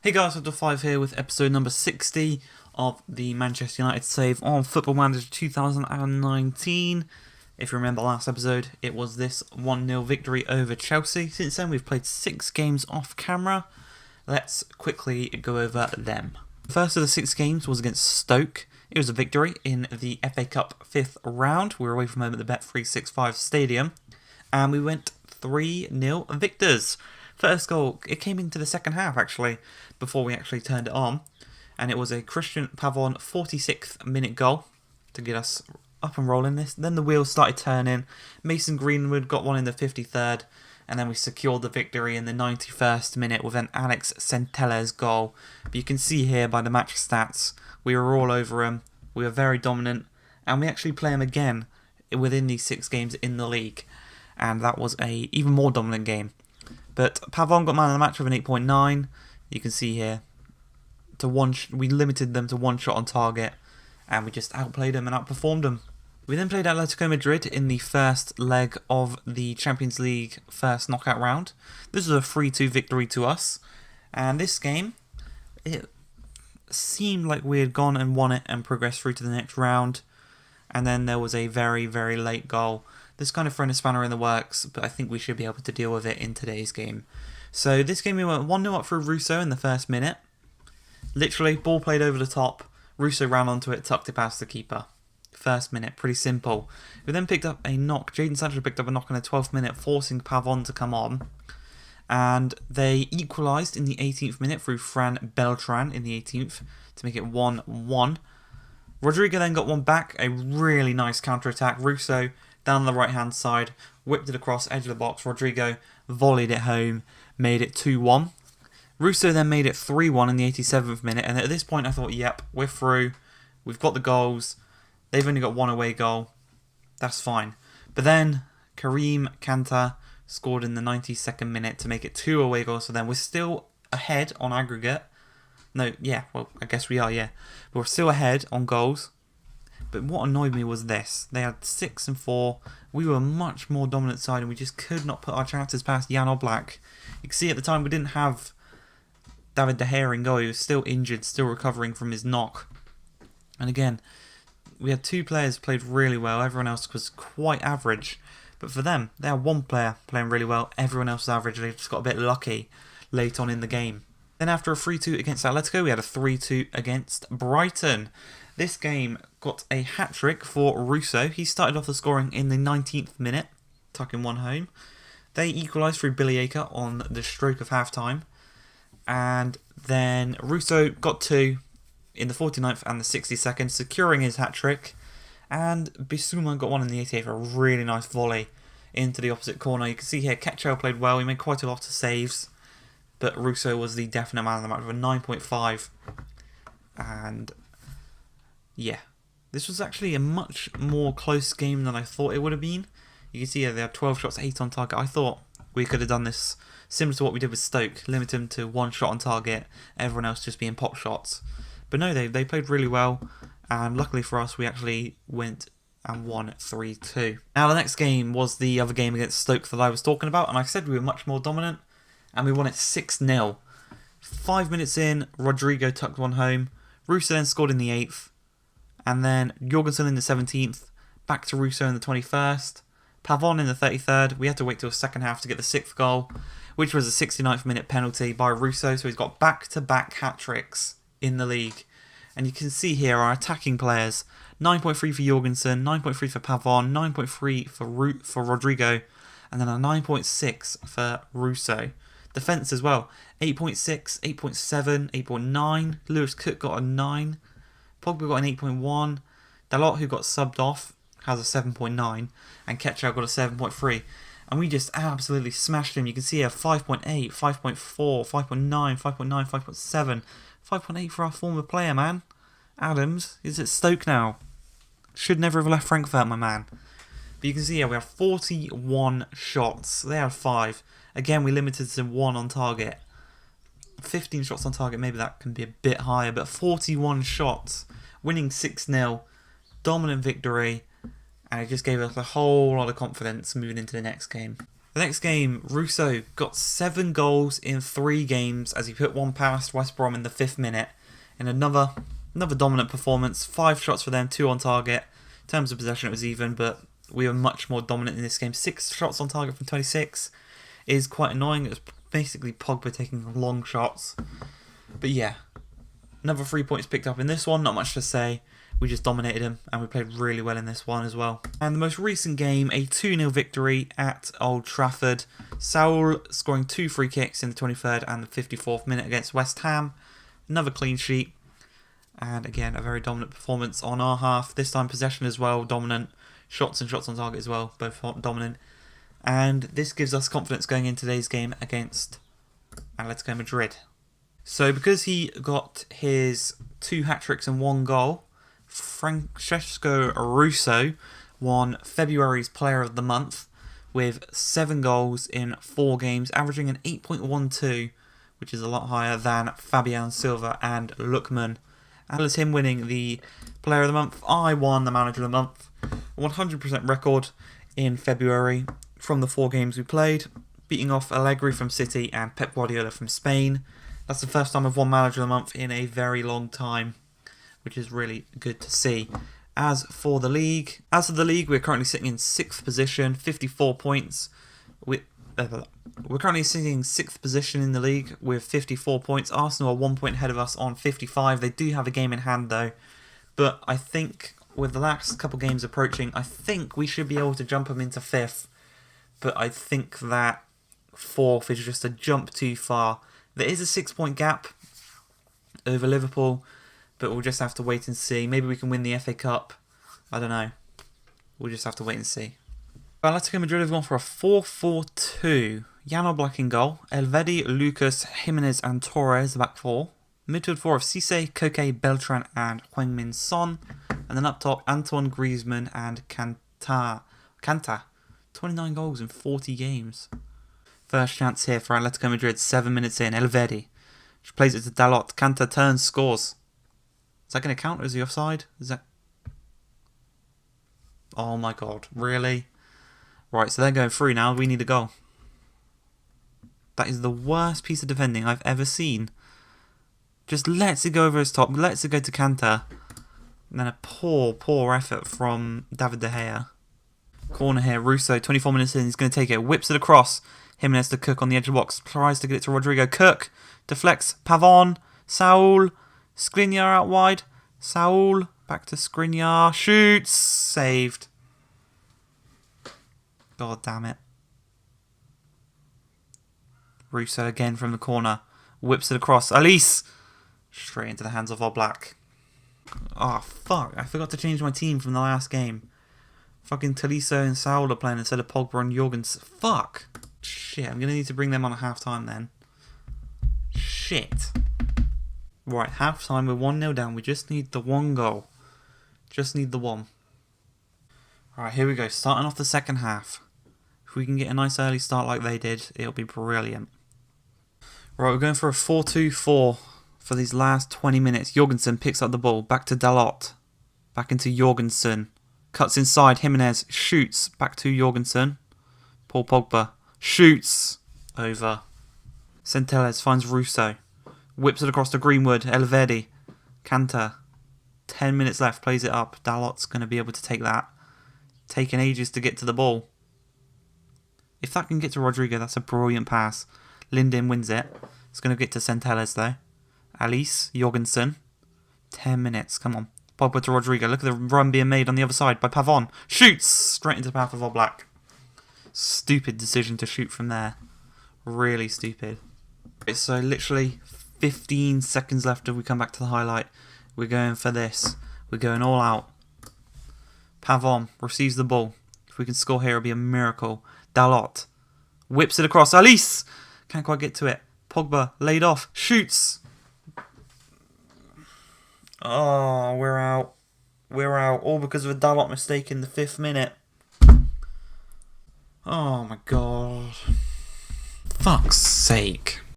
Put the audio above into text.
Hey guys, Dr5 here with episode number 60 of the Manchester United save on Football Manager 2019. If you remember last episode, it was this 1-0 victory over Chelsea. Since then, we've played 6 games off camera. Let's quickly go over them. The first of the 6 games was against Stoke. It was a victory in the FA Cup 5th round. We were away from home at the Bet365 Stadium. And we went 3-0 victors. First goal, it came into the second half actually, before we actually turned it on. And it was a Christian Pavón 46th minute goal to get us up and rolling this. Then the wheels started turning. Mason Greenwood got one in the 53rd. And then we secured the victory in the 91st minute with an Alex Centelles goal. But you can see here by the match stats, we were all over him. We were very dominant. And we actually play him again within these 6 games in the league. And that was a even more dominant game. But Pavón got man of the match with an 8.9. You can see here, we limited them to 1 shot on target, and we just outplayed them and outperformed them. We then played Atletico Madrid in the first leg of the Champions League first knockout round. This was a 3-2 victory to us, and this game, it seemed like we had gone and won it and progressed through to the next round, and then there was a very, very late goal. This kind of thrown a spanner in the works, but I think we should be able to deal with it in today's game. So this game we went 1-0 up through Russo in the first minute. Literally, ball played over the top. Russo ran onto it, tucked it past the keeper. First minute, pretty simple. We then picked up a knock. Jadon Sancho picked up a knock in the 12th minute, forcing Pavón to come on. And they equalised in the 18th minute through Fran Beltran in the 18th to make it 1-1. Rodrigo then got one back, a really nice counter-attack. Russo down the right-hand side, whipped it across edge of the box. Rodrigo volleyed it home, made it 2-1. Russo then made it 3-1 in the 87th minute, and at this point I thought, yep, we're through. We've got the goals. They've only got 1 away goal. That's fine. But then Karim Kanta scored in the 92nd minute to make it 2 away goals for them. We're still ahead on aggregate. No, yeah, well, I guess we are, yeah. But we're still ahead on goals. But what annoyed me was this. They had 6 and 4. We were a much more dominant side and we just could not put our chances past Jan Oblak. You can see at the time we didn't have David De Gea in goal. He was still injured, still recovering from his knock. And again, we had 2 players who played really well. Everyone else was quite average. But for them, they had 1 player playing really well. Everyone else was average. They just got a bit lucky late on in the game. Then after a 3-2 against Atletico, we had a 3-2 against Brighton. This game got a hat-trick for Russo. He started off the scoring in the 19th minute, tucking one home. They equalised through Billy Aker on the stroke of half-time. And then Russo got 2 in the 49th and the 62nd, securing his hat-trick. And Bissouma got 1 in the 88th, a really nice volley into the opposite corner. You can see here, Ketchel played well. He made quite a lot of saves. But Russo was the definite man of the match with a 9.5. And yeah, this was actually a much more close game than I thought it would have been. You can see here they had 12 shots, 8 on target. I thought we could have done this similar to what we did with Stoke, limit them to 1 shot on target, everyone else just being pop shots. But no, they played really well, and luckily for us, we actually went and won 3-2. Now the next game was the other game against Stoke that I was talking about, and I said we were much more dominant, and we won it 6-0. 5 minutes in, Rodrigo tucked one home. Russo then scored in the 8th. And then Jorgensen in the 17th. Back to Russo in the 21st. Pavón in the 33rd. We had to wait till the second half to get the 6th goal, which was a 69th minute penalty by Russo. So he's got back-to-back hat-tricks in the league. And you can see here our attacking players. 9.3 for Jorgensen, 9.3 for Pavón, 9.3 for Rodrigo, and then a 9.6 for Russo. Defence as well, 8.6, 8.7, 8.9. Lewis Cook got a 9. Pogba got an 8.1. Dalot, who got subbed off, has a 7.9. And Ketchel got a 7.3. And we just absolutely smashed him. You can see here 5.8, 5.4, 5.9, 5.9, 5.7. 5.8 for our former player, man. Adams is at Stoke now. Should never have left Frankfurt, my man. But you can see here we have 41 shots. They had 5. Again, we limited to 1 on target. 15 shots on target, maybe that can be a bit higher, but 41 shots, winning 6-0, dominant victory, and it just gave us a whole lot of confidence moving into the next game. The next game, Russo got 7 goals in 3 games as he put one past West Brom in the 5th minute. In another dominant performance, 5 shots for them, 2 on target. In terms of possession, it was even, but we were much more dominant in this game. 6 shots on target from 26 is quite annoying. It was basically Pogba taking long shots. But yeah, another 3 points picked up in this one. Not much to say. We just dominated him, and we played really well in this one as well. And the most recent game, a 2-0 victory at Old Trafford. Saul scoring 2 free kicks in the 23rd and the 54th minute against West Ham. Another clean sheet. And again, a very dominant performance on our half. This time possession as well, dominant. Shots and shots on target as well, both dominant. And this gives us confidence going into today's game against Atletico Madrid. So because he got his 2 hat-tricks and 1 goal, Francesco Russo won February's Player of the Month with 7 goals in 4 games, averaging an 8.12, which is a lot higher than Fabian Silva and Lookman. As well as him winning the Player of the Month, I won the Manager of the Month. 100% record in February from the 4 games we played, beating off Allegri from City and Pep Guardiola from Spain. That's the first time I've won Manager of the Month in a very long time, which is really good to see. As for the league, we're currently sitting in 6th position, 54 points. We're currently sitting in 6th position in the league with 54 points. Arsenal are 1 point ahead of us on 55. They do have a game in hand though, but I think with the last couple games approaching, I think we should be able to jump them into 5th. But I think that 4th is just a jump too far. There is a 6-point gap over Liverpool, but we'll just have to wait and see. Maybe we can win the FA Cup. I don't know. We'll just have to wait and see. Atletico Madrid have gone for a 4-4-2. Jan Oblak in goal. Elvedi, Lucas, Jimenez and Torres, the back 4. Midfield 4 of Cisse, Koke, Beltran and Heung-min Son. And then up top, Antoine Griezmann and Kanta. 29 goals in 40 games. First chance here for Atletico Madrid, 7 minutes in. Elvedi, which plays it to Dalot. Kanta turns, scores. Is that going to count as the offside? Is that... Oh my god, really? Right, so they're going through now. We need a goal. That is the worst piece of defending I've ever seen. Just lets it go over his top, lets it go to Kanta. And then a poor effort from David De Gea. Corner here, Russo, 24 minutes in, he's going to take it. Whips it across. Jimenez to Cook on the edge of the box. Tries to get it to Rodrigo. Cook deflects. Pavon. Saul. Skriniar out wide. Saul. Back to Skriniar. Shoots. Saved. God damn it. Russo again from the corner. Whips it across. Alice. Straight into the hands of Oblak. Oh, fuck. I forgot to change my team from the last game. Fucking Tolisso and Saul are playing instead of Pogba and Jorgens. Fuck. Shit, I'm going to need to bring them on at half-time then. Shit. Right, half-time, we're 1-0 down. We just need the 1 goal. Just need the 1. Alright, here we go. Starting off the second half. If we can get a nice early start like they did, it'll be brilliant. Right, we're going for a 4-2-4 for these last 20 minutes. Jorgensen picks up the ball. Back to Dalot. Back into Jorgensen. Cuts inside. Jimenez shoots. Back to Jorgensen. Paul Pogba. Shoots. Over. Centelles finds Russo. Whips it across to Greenwood. Elvedi. Kanta. 10 minutes left. Plays it up. Dalot's going to be able to take that. Taking ages to get to the ball. If that can get to Rodrigo, that's a brilliant pass. Linden wins it. It's going to get to Centelles though. Alice. Jorgensen. 10 minutes. Come on. Pogba to Rodrigo. Look at the run being made on the other side by Pavon. Shoots! Straight into the path of Oblak. Stupid decision to shoot from there. Really stupid. So literally 15 seconds left if we come back to the highlight. We're going for this. We're going all out. Pavon receives the ball. If we can score here, it'll be a miracle. Dalot whips it across. Alice! Can't quite get to it. Pogba laid off. Shoots! Oh, we're out. We're out. All because of a Dalot mistake in the 5th minute. Oh my god. Fuck's sake.